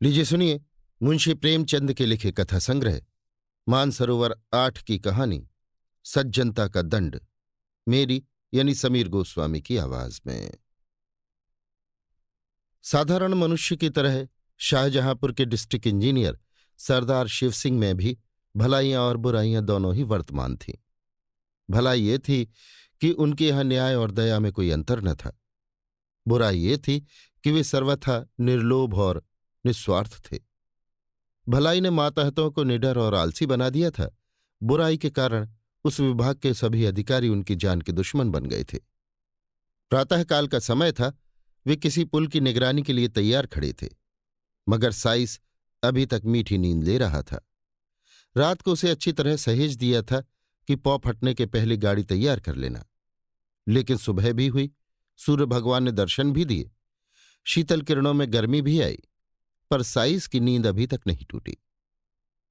लीजिए सुनिए मुंशी प्रेमचंद के लिखे कथा संग्रह मानसरोवर 8 की कहानी सज्जनता का दंड, मेरी यानी समीर गोस्वामी की आवाज में। साधारण मनुष्य की तरह शाहजहांपुर के डिस्ट्रिक्ट इंजीनियर सरदार शिव सिंह में भी भलाइयां और बुराइयां दोनों ही वर्तमान थीं। भलाई ये थी कि उनके यहाँ न्याय और दया में कोई अंतर न था। बुराई ये थी कि वे सर्वथा निर्लोभ और निस्वार्थ थे। भलाई ने मातहतों को निडर और आलसी बना दिया था। बुराई के कारण उस विभाग के सभी अधिकारी उनकी जान के दुश्मन बन गए थे। प्रातःकाल का समय था। वे किसी पुल की निगरानी के लिए तैयार खड़े थे, मगर साइस अभी तक मीठी नींद ले रहा था। रात को उसे अच्छी तरह सहेज दिया था कि पौ फटने के पहले गाड़ी तैयार कर लेना। लेकिन सुबह भी हुई, सूर्य भगवान ने दर्शन भी दिए, शीतल किरणों में गर्मी भी आई, पर साइस की नींद अभी तक नहीं टूटी।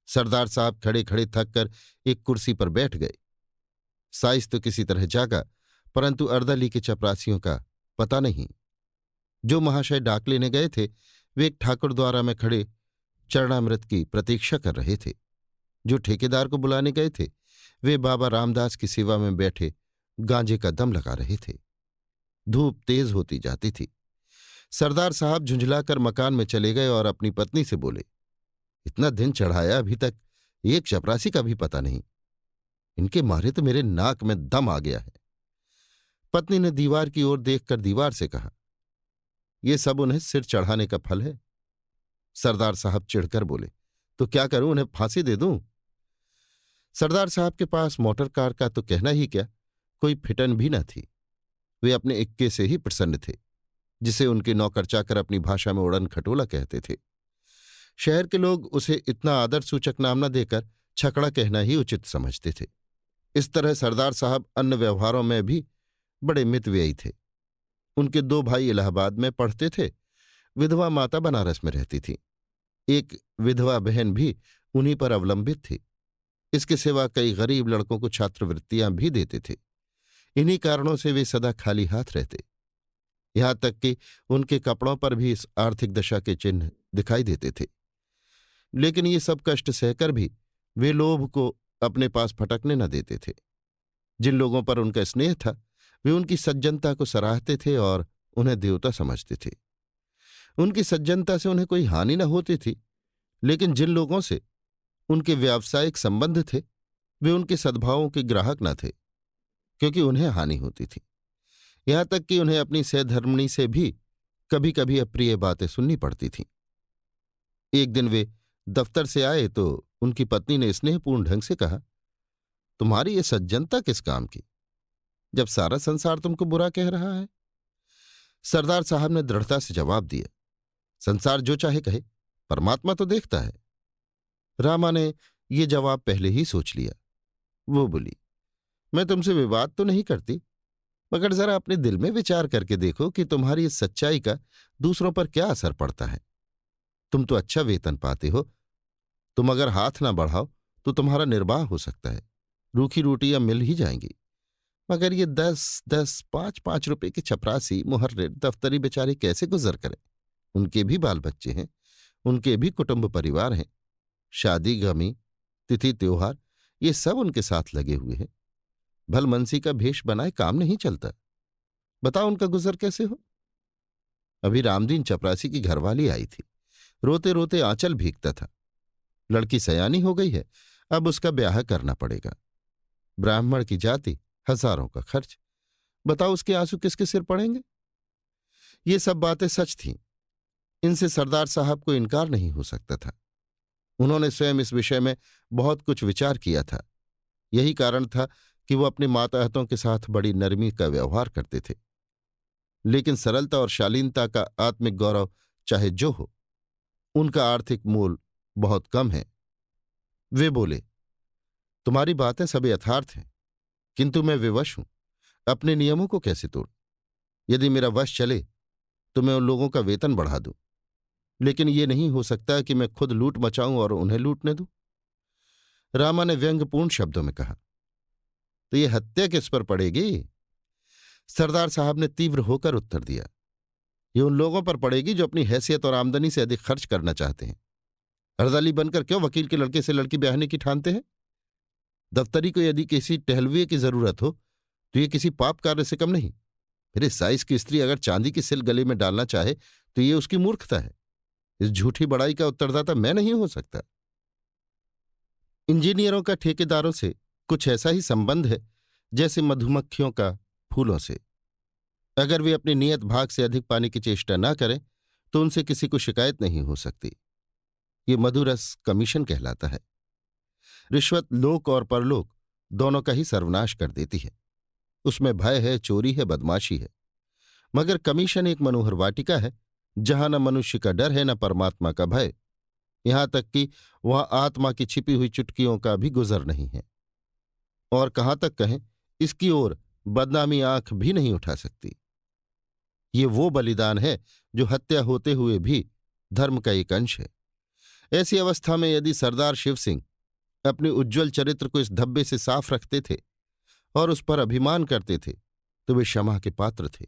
सरदार साहब खड़े खड़े थक कर एक कुर्सी पर बैठ गए। साइस तो किसी तरह जागा, परंतु अर्दली के चपरासियों का पता नहीं। जो महाशय डाक लेने गए थे वे एक ठाकुर द्वारा में खड़े चरणामृत की प्रतीक्षा कर रहे थे। जो ठेकेदार को बुलाने गए थे वे बाबा रामदास की सेवा में बैठे गांजे का दम लगा रहे थे। धूप तेज होती जाती थी। सरदार साहब झुंझलाकर मकान में चले गए और अपनी पत्नी से बोले, इतना दिन चढ़ाया, अभी तक एक चपरासी का भी पता नहीं। इनके मारे तो मेरे नाक में दम आ गया है। पत्नी ने दीवार की ओर देखकर दीवार से कहा, यह सब उन्हें सिर चढ़ाने का फल है। सरदार साहब चिढ़कर बोले, तो क्या करूं, उन्हें फांसी दे दूं? सरदार साहब के पास मोटर कार का तो कहना ही क्या, कोई फिटन भी न थी। वे अपने इक्के से ही प्रसन्न थे, जिसे उनके नौकर चाकर अपनी भाषा में उड़न खटोला कहते थे। शहर के लोग उसे इतना आदर सूचक नाम न देकर छकड़ा कहना ही उचित समझते थे। इस तरह सरदार साहब अन्य व्यवहारों में भी बड़े मितव्ययी थे। उनके 2 भाई इलाहाबाद में पढ़ते थे, विधवा माता बनारस में रहती थी। एक विधवा बहन भी उन्हीं पर अवलंबित थी। इसके सिवा कई गरीब लड़कों को छात्रवृत्तियां भी देते थे। इन्हीं कारणों से वे सदा खाली हाथ रहते। यहां तक कि उनके कपड़ों पर भी इस आर्थिक दशा के चिन्ह दिखाई देते थे। लेकिन ये सब कष्ट सहकर भी वे लोभ को अपने पास फटकने न देते थे। जिन लोगों पर उनका स्नेह था वे उनकी सज्जनता को सराहते थे और उन्हें देवता समझते थे। उनकी सज्जनता से उन्हें कोई हानि न होती थी, लेकिन जिन लोगों से उनके व्यावसायिक संबंध थे वे उनके सद्भावों के ग्राहक न थे, क्योंकि उन्हें हानि होती थी। यहां तक कि उन्हें अपनी सहधर्मिणी से भी कभी कभी अप्रिय बातें सुननी पड़ती थीं। एक दिन वे दफ्तर से आए तो उनकी पत्नी ने स्नेहपूर्ण ढंग से कहा, तुम्हारी ये सज्जनता किस काम की, जब सारा संसार तुमको बुरा कह रहा है? सरदार साहब ने दृढ़ता से जवाब दिया, संसार जो चाहे कहे, परमात्मा तो देखता है। रामा ने ये जवाब पहले ही सोच लिया। वो बोली, मैं तुमसे विवाद तो नहीं करती, मगर जरा अपने दिल में विचार करके देखो कि तुम्हारी इस सच्चाई का दूसरों पर क्या असर पड़ता है। तुम तो अच्छा वेतन पाते हो, तुम अगर हाथ ना बढ़ाओ तो तुम्हारा निर्वाह हो सकता है, रूखी रोटियां मिल ही जाएंगी। मगर ये 10-10, 5-5 रुपए के चपरासी मुहर्रिर दफ्तरी बेचारे कैसे गुजर करें? उनके भी बाल बच्चे हैं, उनके भी कुटुंब परिवार हैं, शादी गमी तिथि त्योहार ये सब उनके साथ लगे हुए हैं। भलमनसी का भेष बनाए काम नहीं चलता। बताओ उनका गुजर कैसे हो? अभी रामदीन चपरासी की घरवाली आई थी, रोते रोते आंचल भीगता था। लड़की सयानी हो गई है, अब उसका ब्याह करना पड़ेगा। ब्राह्मण की जाति, हजारों का खर्च, बताओ उसके आंसू किसके सिर पड़ेंगे? ये सब बातें सच थीं। इनसे सरदार साहब को इनकार नहीं हो सकता था। उन्होंने स्वयं इस विषय में बहुत कुछ विचार किया था। यही कारण था कि वो अपने माताहतों के साथ बड़ी नरमी का व्यवहार करते थे। लेकिन सरलता और शालीनता का आत्मिक गौरव चाहे जो हो, उनका आर्थिक मूल बहुत कम है। वे बोले, तुम्हारी बातें सब यथार्थ हैं, किंतु मैं विवश हूं, अपने नियमों को कैसे तोड़ूं? यदि मेरा वश चले तो मैं उन लोगों का वेतन बढ़ा दूं, लेकिन ये नहीं हो सकता कि मैं खुद लूट मचाऊं और उन्हें लूटने दूं। रामा ने व्यंग्यपूर्ण शब्दों में कहा, तो ये हत्या किस पर पड़ेगी? सरदार साहब ने तीव्र होकर उत्तर दिया, ये उन लोगों पर पड़ेगी जो अपनी हैसियत और आमदनी से अधिक खर्च करना चाहते हैं। हरदली बनकर क्यों वकील के लड़के से लड़की ब्याहने की ठानते हैं? दफ्तरी को यदि किसी टहलुए की जरूरत हो तो ये किसी पाप कार्य से कम नहीं। फिर इस साइज की स्त्री अगर चांदी की सिल गले में डालना चाहे तो ये उसकी मूर्खता है। इस झूठी बड़ाई का उत्तरदाता मैं नहीं हो सकता। इंजीनियरों का ठेकेदारों से कुछ ऐसा ही संबंध है जैसे मधुमक्खियों का फूलों से। अगर वे अपनी नियत भाग से अधिक पाने की चेष्टा न करें तो उनसे किसी को शिकायत नहीं हो सकती। ये मधुरस कमीशन कहलाता है। रिश्वत लोक और परलोक दोनों का ही सर्वनाश कर देती है। उसमें भय है, चोरी है, बदमाशी है। मगर कमीशन एक मनोहर वाटिका है जहां न मनुष्य का डर है न परमात्मा का भय। यहां तक कि वहां आत्मा की छिपी हुई चुटकियों का भी गुजर नहीं है। और कहां तक कहें, इसकी ओर बदनामी आंख भी नहीं उठा सकती। ये वो बलिदान है जो हत्या होते हुए भी धर्म का एक अंश है। ऐसी अवस्था में यदि सरदार शिव सिंह अपने उज्ज्वल चरित्र को इस धब्बे से साफ रखते थे और उस पर अभिमान करते थे तो वे क्षमा के पात्र थे।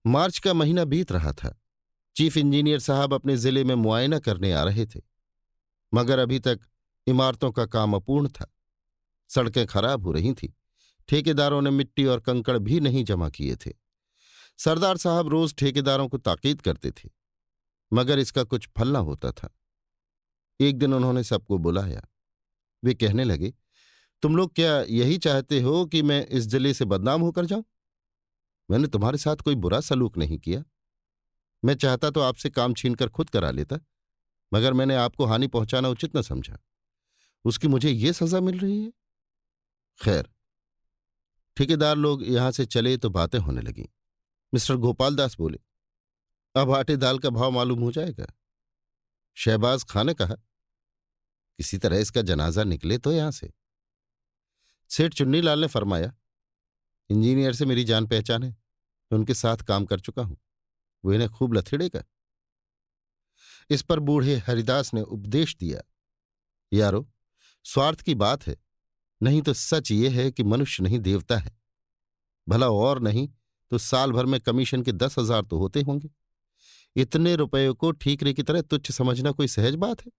मार्च का महीना बीत रहा था। चीफ इंजीनियर साहब अपने जिले में मुआयना करने आ रहे थे, मगर अभी तक इमारतों का काम अपूर्ण था। सड़कें खराब हो रही थीं। ठेकेदारों ने मिट्टी और कंकड़ भी नहीं जमा किए थे। सरदार साहब रोज ठेकेदारों को ताकीद करते थे, मगर इसका कुछ फल न होता था। एक दिन उन्होंने सबको बुलाया। वे कहने लगे, तुम लोग क्या यही चाहते हो कि मैं इस जिले से बदनाम होकर जाऊं? मैंने तुम्हारे साथ कोई बुरा सलूक नहीं किया। मैं चाहता तो आपसे काम छीनकर खुद करा लेता, मगर मैंने आपको हानि पहुंचाना उचित न समझा। उसकी मुझे ये सजा मिल रही है। खैर, ठेकेदार लोग यहां से चले तो बातें होने लगीं। मिस्टर गोपाल दास बोले, अब आटे दाल का भाव मालूम हो जाएगा। शहबाज खां ने कहा, किसी तरह इसका जनाजा निकले तो यहां से। सेठ चुन्नीलाल ने फरमाया, इंजीनियर से मेरी जान पहचान है, मैं उनके साथ काम कर चुका हूं, वो इन्हें खूब लथेड़ेगा। इस पर बूढ़े हरिदास ने उपदेश दिया, यारो, स्वार्थ की बात है, नहीं तो सच ये है कि मनुष्य नहीं देवता है। भला और नहीं तो साल भर में कमीशन के 10,000 तो होते होंगे। इतने रुपयों को ठीकरे की तरह तुच्छ समझना कोई सहज बात है?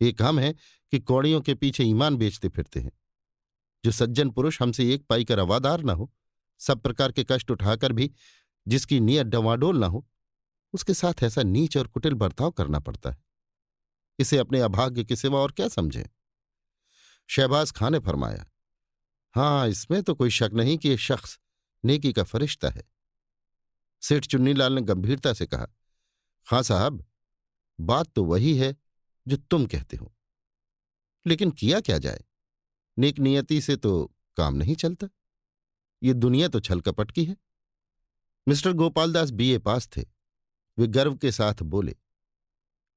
एक हम है कि कौड़ियों के पीछे ईमान बेचते फिरते हैं। जो सज्जन पुरुष हमसे एक पाई का रवादार न हो, सब प्रकार के कष्ट उठाकर भी जिसकी नीयत डवाडोल न हो, उसके साथ ऐसा नीच और कुटिल बर्ताव करना पड़ता है। इसे अपने अभाग्य के सिवा और क्या समझें? शहबाज खां ने फरमाया, हाँ, इसमें तो कोई शक नहीं कि यह शख्स नेकी का फरिश्ता है। सेठ चुन्नीलाल ने गंभीरता से कहा, खां साहब, बात तो वही है जो तुम कहते हो, लेकिन किया क्या जाए? नेक नियति से तो काम नहीं चलता। ये दुनिया तो छल कपट की है। मिस्टर गोपालदास बीए पास थे। वे गर्व के साथ बोले,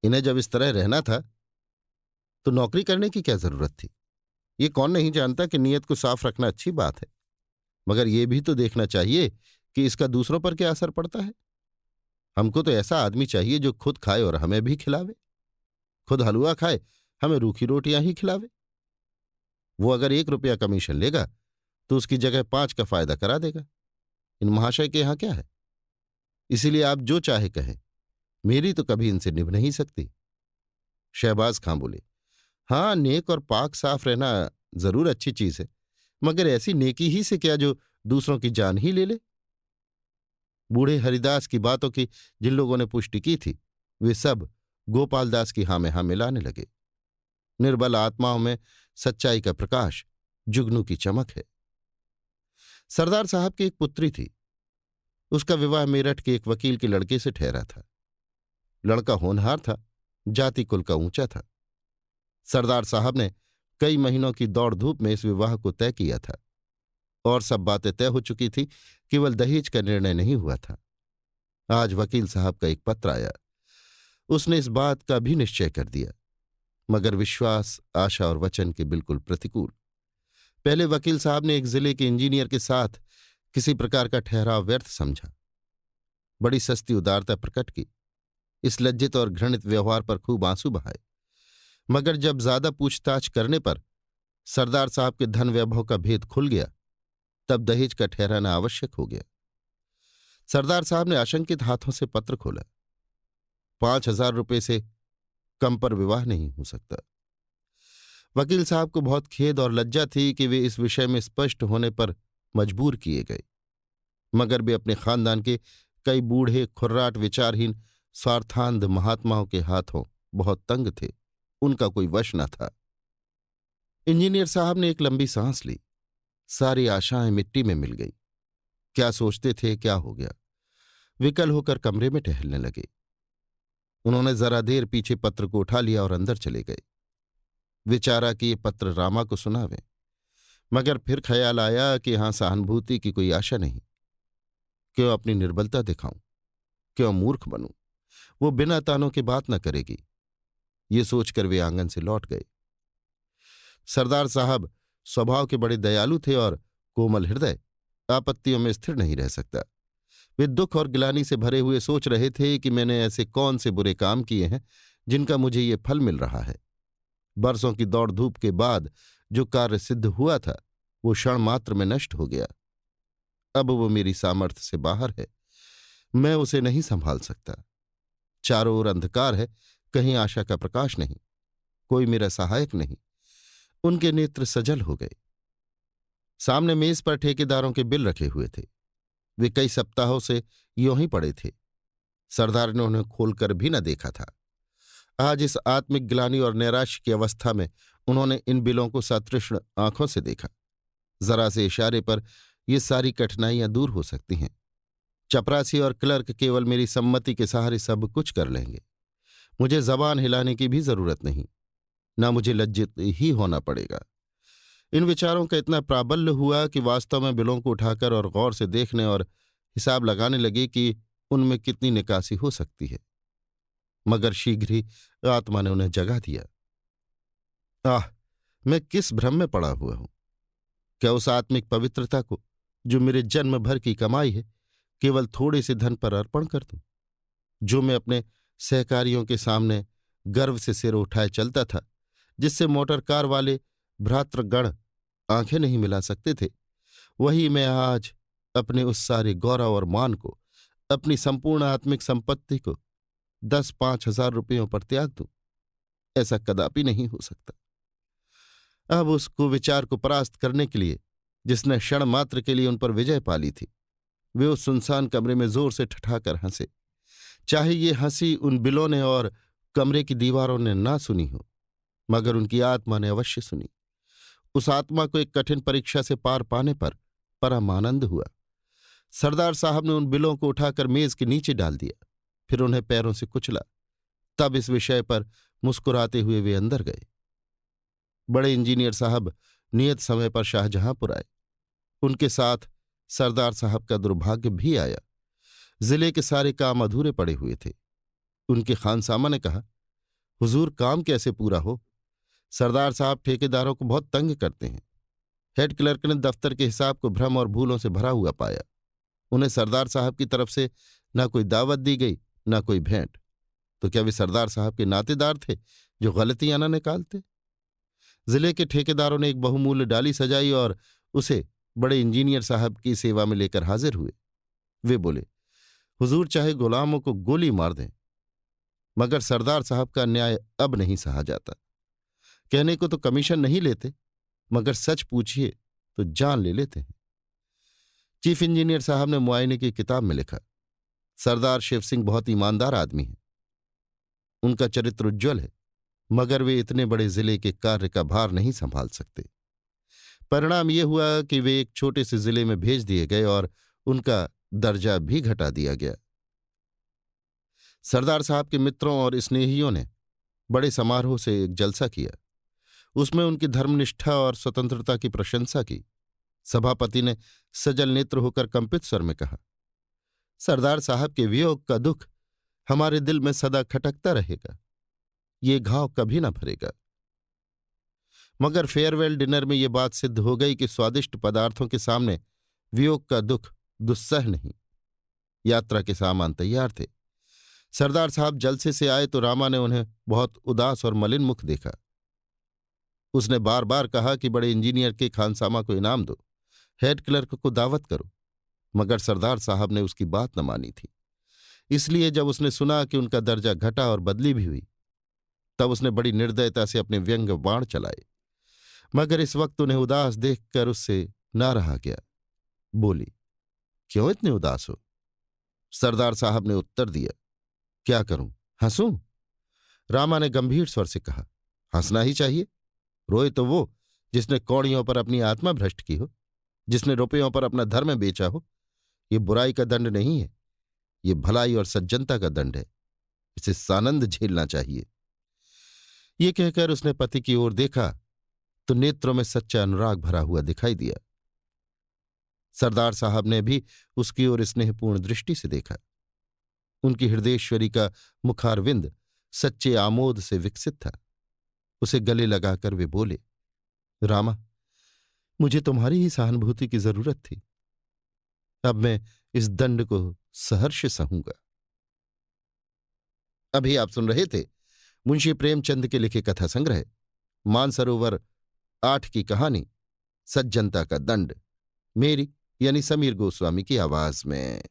इन्हें जब इस तरह रहना था तो नौकरी करने की क्या जरूरत थी? ये कौन नहीं जानता कि नीयत को साफ रखना अच्छी बात है, मगर यह भी तो देखना चाहिए कि इसका दूसरों पर क्या असर पड़ता है। हमको तो ऐसा आदमी चाहिए जो खुद खाए और हमें भी खिलावे, खुद हलवा खाए, हमें रूखी रोटियां ही खिलावे। वो अगर 1 रुपया कमीशन लेगा तो उसकी जगह 5 का फायदा करा देगा। इन महाशय के यहां क्या है? इसीलिए आप जो चाहे कहें, मेरी तो कभी इनसे निभ नहीं सकती। शहबाज खां बोले, हाँ, नेक और पाक साफ रहना जरूर अच्छी चीज है, मगर ऐसी नेकी ही से क्या जो दूसरों की जान ही ले ले। बूढ़े हरिदास की बातों की जिन लोगों ने पुष्टि की थी, वे सब गोपालदास की हाँ में हाँ मिलाने लगे। निर्बल आत्माओं में सच्चाई का प्रकाश, जुगनू की चमक है। सरदार साहब की एक पुत्री थी। उसका विवाह मेरठ के एक वकील के लड़के से ठहरा था। लड़का होनहार था, जाति कुल का ऊंचा था। सरदार साहब ने कई महीनों की दौड़ धूप में इस विवाह को तय किया था और सब बातें तय हो चुकी थी, केवल दहेज का निर्णय नहीं हुआ था। आज वकील साहब का एक पत्र आया। उसने इस बात का भी निश्चय कर दिया, मगर विश्वास, आशा और वचन के बिल्कुल प्रतिकूल। पहले वकील साहब ने एक जिले के इंजीनियर के साथ किसी प्रकार का ठहराव व्यर्थ समझा। बड़ी सस्ती उदारता प्रकट की। इस लज्जित और घृणित व्यवहार पर खूब आंसू बहाए, मगर जब ज्यादा पूछताछ करने पर सरदार साहब के धन वैभव का भेद खुल गया, तब दहेज का ठहराना आवश्यक हो गया। सरदार साहब ने आशंकित हाथों से पत्र खोला। 5,000 रुपये से कम पर विवाह नहीं हो सकता। वकील साहब को बहुत खेद और लज्जा थी कि वे इस विषय में स्पष्ट होने पर मजबूर किए गए, मगर वे अपने खानदान के कई बूढ़े खुर्राट विचारहीन स्वार्थांध महात्माओं के हाथों बहुत तंग थे। उनका कोई वश न था। इंजीनियर साहब ने एक लंबी सांस ली। सारी आशाएं मिट्टी में मिल गई। क्या सोचते थे, क्या हो गया? विकल होकर कमरे में टहलने लगे। उन्होंने जरा देर पीछे पत्र को उठा लिया और अंदर चले गए। विचारा कि ये पत्र रामा को सुनावें, मगर फिर ख्याल आया कि यहां सहानुभूति की कोई आशा नहीं। क्यों अपनी निर्बलता दिखाऊं, क्यों मूर्ख बनूं? वो बिना तानों के बात न करेगी। ये सोचकर वे आंगन से लौट गए। सरदार साहब स्वभाव के बड़े दयालु थे और कोमल हृदय आपत्तियों में स्थिर नहीं रह सकता। वे दुख और गिलानी से भरे हुए सोच रहे थे कि मैंने ऐसे कौन से बुरे काम किए हैं जिनका मुझे ये फल मिल रहा है। बरसों की दौड़ धूप के बाद जो कार्य सिद्ध हुआ था वो क्षण मात्र में नष्ट हो गया। अब वो मेरी सामर्थ्य से बाहर है। मैं उसे नहीं संभाल सकता। चारों ओर अंधकार है, कहीं आशा का प्रकाश नहीं, कोई मेरा सहायक नहीं। उनके नेत्र सजल हो गए। सामने मेज पर ठेकेदारों के बिल रखे हुए थे। वे कई सप्ताहों से यों ही पड़े थे। सरदार ने उन्हें खोलकर भी न देखा था। आज इस आत्मिक ग्लानि और नैराश्य की अवस्था में उन्होंने इन बिलों को सतृष्ण आंखों से देखा। जरा से इशारे पर ये सारी कठिनाइयां दूर हो सकती हैं। चपरासी और क्लर्क केवल मेरी सम्मति के सहारे सब कुछ कर लेंगे। मुझे जबान हिलाने की भी जरूरत नहीं, ना मुझे लज्जित ही होना पड़ेगा। इन विचारों का इतना प्राबल्य हुआ कि वास्तव में बिलों को उठाकर और गौर से देखने और हिसाब लगाने लगे कि उनमें कितनी निकासी हो सकती है। मगर शीघ्र ही आत्मा ने उन्हें जगा दिया। आह, मैं किस भ्रम में पड़ा हुआ हूं! क्या उस आत्मिक पवित्रता को जो मेरे जन्म भर की कमाई है केवल थोड़े से धन पर अर्पण कर दूं? जो मैं अपने सहकारियों के सामने गर्व से सिर उठाए चलता था, जिससे मोटर कार वाले भ्रातृगण आंखें नहीं मिला सकते थे, वही मैं आज अपने उस सारे गौरव और मान को, अपनी संपूर्ण आत्मिक संपत्ति को 10-5 हजार रुपयों पर त्याग दूं? ऐसा कदापि नहीं हो सकता। अब उस कुविचार को परास्त करने के लिए जिसने क्षण मात्र के लिए उन पर विजय पाली थी, वे उस सुनसान कमरे में जोर से ठठाकर हंसे। चाहे ये हंसी उन बिलों ने और कमरे की दीवारों ने ना सुनी हो, मगर उनकी आत्मा ने अवश्य सुनी। उस आत्मा को एक कठिन परीक्षा से पार पाने पर परम आनंद हुआ। सरदार साहब ने उन बिलों को उठाकर मेज के नीचे डाल दिया, फिर उन्हें पैरों से कुचला। तब इस विषय पर मुस्कुराते हुए वे अंदर गए। बड़े इंजीनियर साहब नियत समय पर शाहजहांपुर आए। उनके साथ सरदार साहब का दुर्भाग्य भी आया। जिले के सारे काम अधूरे पड़े हुए थे। उनके खानसामा ने कहा, हुजूर, काम कैसे पूरा हो? सरदार साहब ठेकेदारों को बहुत तंग करते हैं। हेड क्लर्क ने दफ्तर के हिसाब को भ्रम और भूलों से भरा हुआ पाया। उन्हें सरदार साहब की तरफ से ना कोई दावत दी गई, ना कोई भेंट। तो क्या वे सरदार साहब के नातेदार थे जो गलतियां न निकालते? जिले के ठेकेदारों ने एक बहुमूल्य डाली सजाई और उसे बड़े इंजीनियर साहब की सेवा में लेकर हाजिर हुए। वे बोले, हुजूर, चाहे गुलामों को गोली मार दें, मगर सरदार साहब का न्याय अब नहीं सहा जाता। कहने को तो कमीशन नहीं लेते, मगर सच पूछिए तो जान ले लेते हैं। चीफ इंजीनियर साहब ने मुआयने की किताब में लिखा, सरदार शिव सिंह बहुत ईमानदार आदमी है। उनका चरित्र उज्ज्वल है, मगर वे इतने बड़े जिले के कार्य का भार नहीं संभाल सकते। परिणाम ये हुआ कि वे एक छोटे से जिले में भेज दिए गए और उनका दर्जा भी घटा दिया गया। सरदार साहब के मित्रों और स्नेहियों ने बड़े समारोह से एक जलसा किया। उसमें उनकी धर्मनिष्ठा और स्वतंत्रता की प्रशंसा की। सभापति ने सजल नेत्र होकर कंपित स्वर में कहा, सरदार साहब के वियोग का दुख हमारे दिल में सदा खटकता रहेगा। ये घाव कभी न भरेगा। मगर फेयरवेल डिनर में ये बात सिद्ध हो गई कि स्वादिष्ट पदार्थों के सामने वियोग का दुख दुस्सह नहीं। यात्रा के सामान तैयार थे। सरदार साहब जलसे से आए तो रामा ने उन्हें बहुत उदास और मलिन मुख देखा। उसने बार बार कहा कि बड़े इंजीनियर के खानसामा को इनाम दो, हेड क्लर्क को दावत करो, मगर सरदार साहब ने उसकी बात न मानी थी। इसलिए जब उसने सुना कि उनका दर्जा घटा और बदली भी हुई, तब उसने बड़ी निर्दयता से अपने व्यंग बाण चलाए। मगर इस वक्त उन्हें उदास देखकर उससे ना रहा गया। बोली, क्यों इतने उदास हो? सरदार साहब ने उत्तर दिया, क्या करूं, हंसूं? रामा ने गंभीर स्वर से कहा, हंसना ही चाहिए। रोए तो वो जिसने कौड़ियों पर अपनी आत्मा भ्रष्ट की हो, जिसने रुपयों पर अपना धर्म बेचा हो। ये बुराई का दंड नहीं है, ये भलाई और सज्जनता का दंड है। इसे सानंद झेलना चाहिए। ये कहकर उसने पति की ओर देखा तो नेत्रों में सच्चा अनुराग भरा हुआ दिखाई दिया। सरदार साहब ने भी उसकी ओर स्नेहपूर्ण दृष्टि से देखा। उनकी हृदयेश्वरी का मुखारविंद सच्चे आमोद से विकसित था। उसे गले लगाकर वे बोले, रामा, मुझे तुम्हारी ही सहानुभूति की जरूरत थी। अब मैं इस दंड को सहर्ष सहूंगा। अभी आप सुन रहे थे मुंशी प्रेमचंद के लिखे कथा संग्रह मानसरोवर 8 की कहानी सज्जनता का दंड, मेरी यानी समीर गोस्वामी की आवाज में।